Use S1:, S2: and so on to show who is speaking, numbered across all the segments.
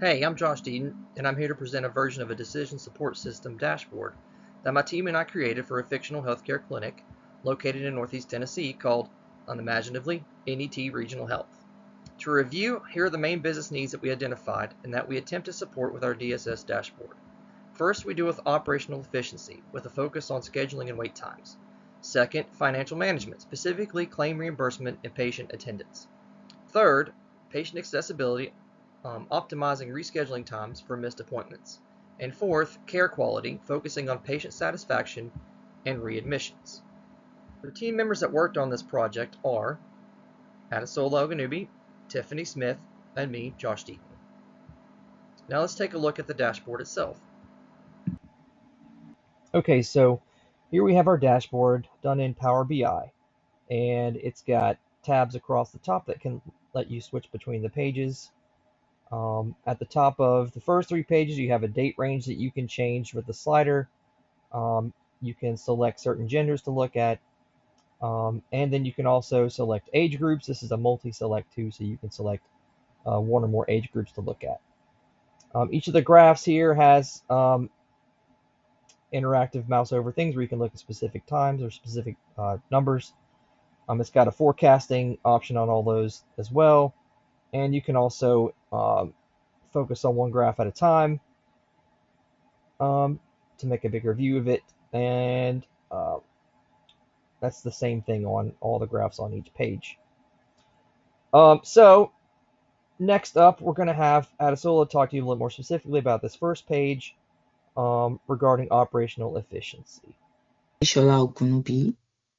S1: Hey, I'm Josh Deaton, and I'm here to present a version of a decision support system dashboard that my team and I created for a fictional healthcare clinic located in Northeast Tennessee called, unimaginatively, NET Regional Health. To review, here are the main business needs that we identified and that we attempt to support with our DSS dashboard. First, we deal with operational efficiency with a focus on scheduling and wait times. Second, financial management, specifically claim reimbursement and patient attendance. Third, patient accessibility, optimizing rescheduling times for missed appointments. And fourth, care quality, focusing on patient satisfaction and readmissions. The team members that worked on this project are Adesola Oganubi, Tiffany Smith, and me, Josh Deaton. Now let's take a look at the dashboard itself.
S2: Okay, so here we have our dashboard done in Power BI, and it's got tabs across the top that can let you switch between the pages. At the top of the first three pages, you have a date range that you can change with the slider. You can select certain genders to look at, and then you can also select age groups. This is a multi-select too, so you can select one or more age groups to look at. Each of the graphs here has interactive mouse over things where you can look at specific times or specific numbers. It's got a forecasting option on all those as well, and you can also focus on one graph at a time to make a bigger view of it, and that's the same thing on all the graphs on each page. So next up, we're going to have Adesola talk to you a little more specifically about this first page regarding operational efficiency.
S3: Shola Ogunubi,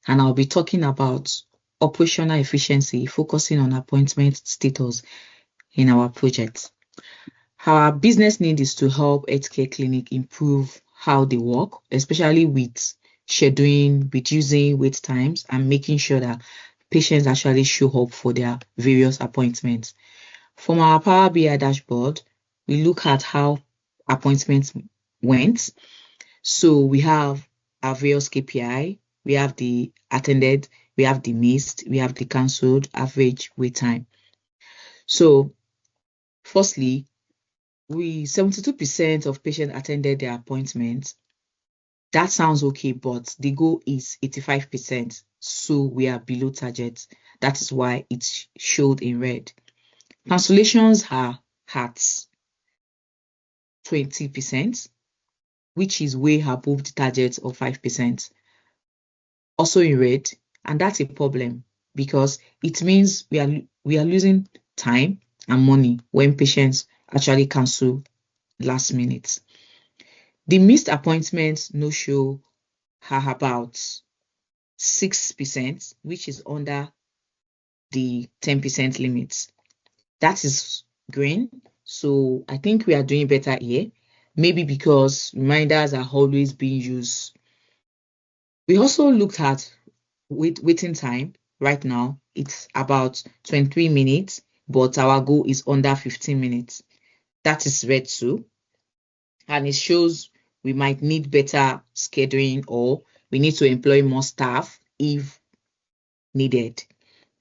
S3: and I'll be talking about operational efficiency, focusing on appointment status in our project. Our business need is to help healthcare clinic improve how they work, especially with scheduling, reducing wait times, and making sure that patients actually show up for their various appointments. From our Power BI dashboard, we look at how appointments went. So we have our various KPI, we have the attended, we have the missed, we have the cancelled, average wait time. So firstly, 72% of patients attended their appointments. That sounds okay, but the goal is 85%. So we are below target. That is why it's showed in red. Cancellations are at 20%, which is way above the target of 5%. Also in red, and that's a problem because it means we are losing time and money when patients actually cancel last minute. The missed appointments no show are about 6%, which is under the 10% limit. That is green. So I think we are doing better here. Maybe because reminders are always being used. We also looked at waiting time. Right now, it's about 23 minutes, but our goal is under 15 minutes. That is red too. And it shows we might need better scheduling or we need to employ more staff if needed.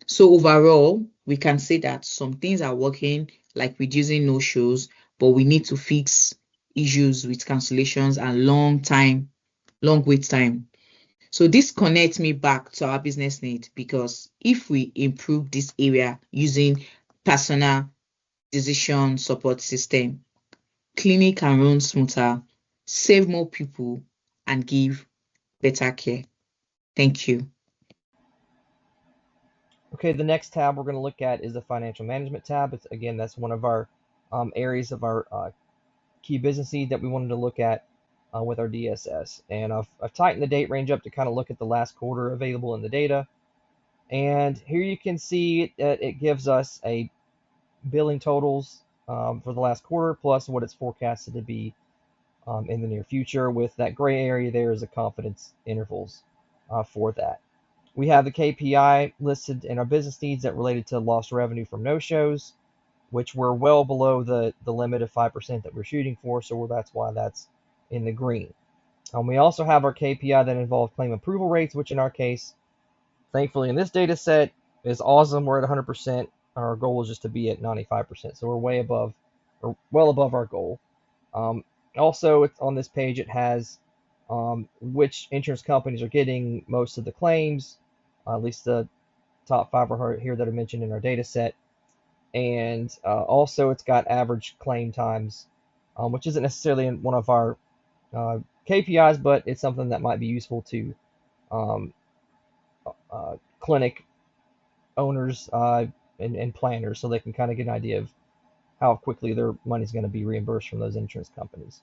S3: So overall, we can say that some things are working, like reducing no-shows, but we need to fix issues with cancellations and long wait time. So this connects me back to our business need, because if we improve this area using personal decision support system, clinic can run smoother, save more people, and give better care. Thank you.
S2: Okay, the next tab we're going to look at is the financial management tab. Again, that's one of our areas of our key business need that we wanted to look at with our DSS. And I've tightened the date range up to kind of look at the last quarter available in the data. And here you can see it gives us a billing totals for the last quarter plus what it's forecasted to be in the near future. With that gray area there is the confidence intervals for that. We have the KPI listed in our business needs that related to lost revenue from no-shows, which we're well below the limit of 5% that we're shooting for, so that's why that's in the green. We also have our KPI that involved claim approval rates, which in our case, thankfully in this data set, is awesome. We're at 100%. Our goal is just to be at 95%, so we're way above or well above our goal. Also, it's on this page, it has which insurance companies are getting most of the claims, at least the top 5 are here that are mentioned in our data set. And also, it's got average claim times, which isn't necessarily in one of our KPIs, but it's something that might be useful to um, clinic owners and planners, so they can kind of get an idea of how quickly their money's going to be reimbursed from those insurance companies.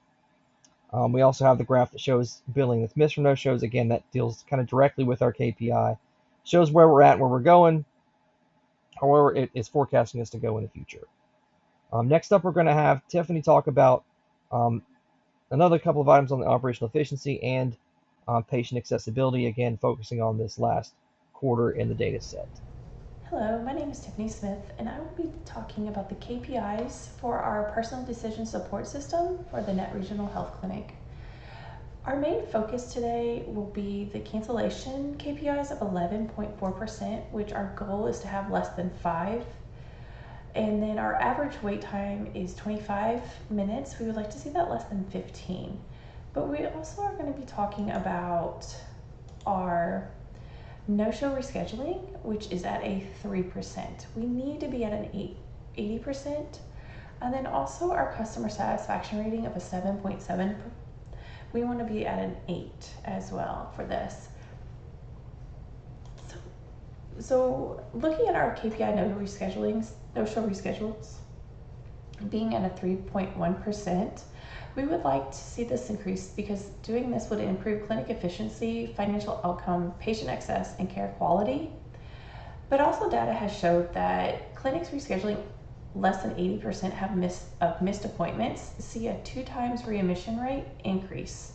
S2: We also have the graph that shows billing that's missed from no shows. Again, that deals kind of directly with our KPI, shows where we're at, where we're going, or where it is forecasting us to go in the future. Next up, we're going to have Tiffany talk about another couple of items on the operational efficiency and patient accessibility, again, focusing on this last quarter in the data set.
S4: Hello, my name is Tiffany Smith, and I will be talking about the KPIs for our personal decision support system for the Net Regional Health Clinic. Our main focus today will be the cancellation KPIs of 11.4%, which our goal is to have less than 5. And then our average wait time is 25 minutes. We would like to see that less than 15. But we also are going to be talking about our no-show rescheduling, which is at a 3%. We need to be at an 80%. And then also our customer satisfaction rating of a 7.7. We want to be at an 8 as well for this. So looking at our KPI no-show reschedules being at a 3.1%, we would like to see this increase because doing this would improve clinic efficiency, financial outcome, patient access, and care quality. But also data has showed that clinics rescheduling less than 80% have missed appointments see a 2 times readmission rate increase.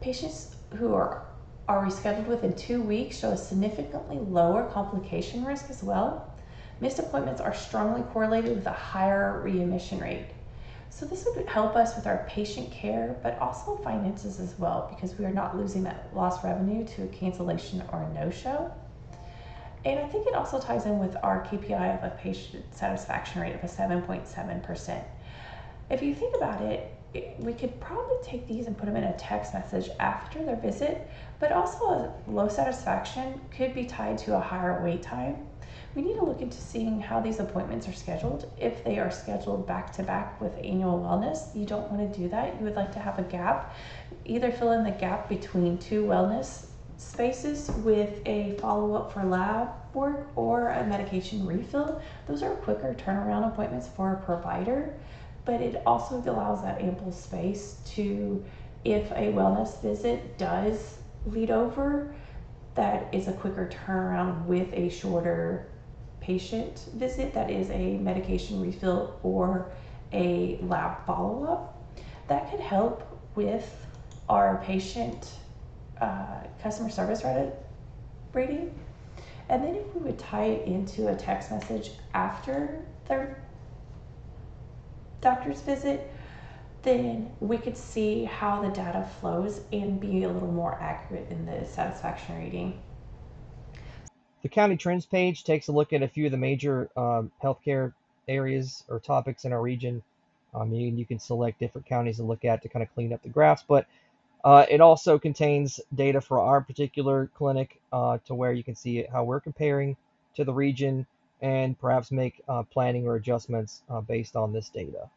S4: Patients who are rescheduled within 2 weeks show a significantly lower complication risk as well. Missed appointments are strongly correlated with a higher readmission rate. So this would help us with our patient care, but also finances as well, because we are not losing that lost revenue to a cancellation or a no-show. And I think it also ties in with our KPI of a patient satisfaction rate of a 7.7%. If you think about it, we could probably take these and put them in a text message after their visit, but also a low satisfaction could be tied to a higher wait time. We need to look into seeing how these appointments are scheduled. If they are scheduled back to back with annual wellness, you don't want to do that. You would like to have a gap, either fill in the gap between 2 wellness spaces with a follow-up for lab work or a medication refill. Those are quicker turnaround appointments for a provider, but it also allows that ample space to, if a wellness visit does lead over, that is a quicker turnaround with a shorter patient visit that is a medication refill or a lab follow-up. That could help with our patient customer service rating. And then if we would tie it into a text message after their doctor's visit, then we could see how the data flows and be a little more accurate in the satisfaction rating.
S2: The county trends page takes a look at a few of the major healthcare areas or topics in our region. You can select different counties to look at to kind of clean up the graphs, but it also contains data for our particular clinic to where you can see how we're comparing to the region and perhaps make planning or adjustments based on this data.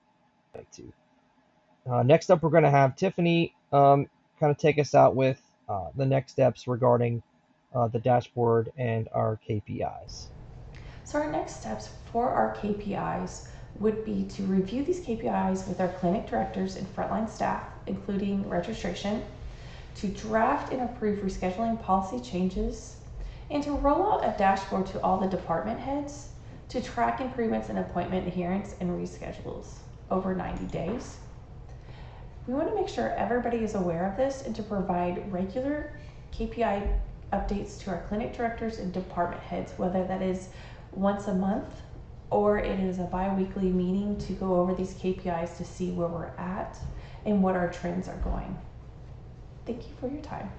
S2: Next up, we're going to have Tiffany kind of take us out with the next steps regarding the dashboard and our KPIs.
S4: So our next steps for our KPIs would be to review these KPIs with our clinic directors and frontline staff, including registration, to draft and approve rescheduling policy changes, and to roll out a dashboard to all the department heads to track improvements in appointment adherence and reschedules over 90 days. We want to make sure everybody is aware of this and to provide regular KPI updates to our clinic directors and department heads, whether that is once a month or it is a bi-weekly meeting to go over these KPIs to see where we're at and what our trends are going. Thank you for your time.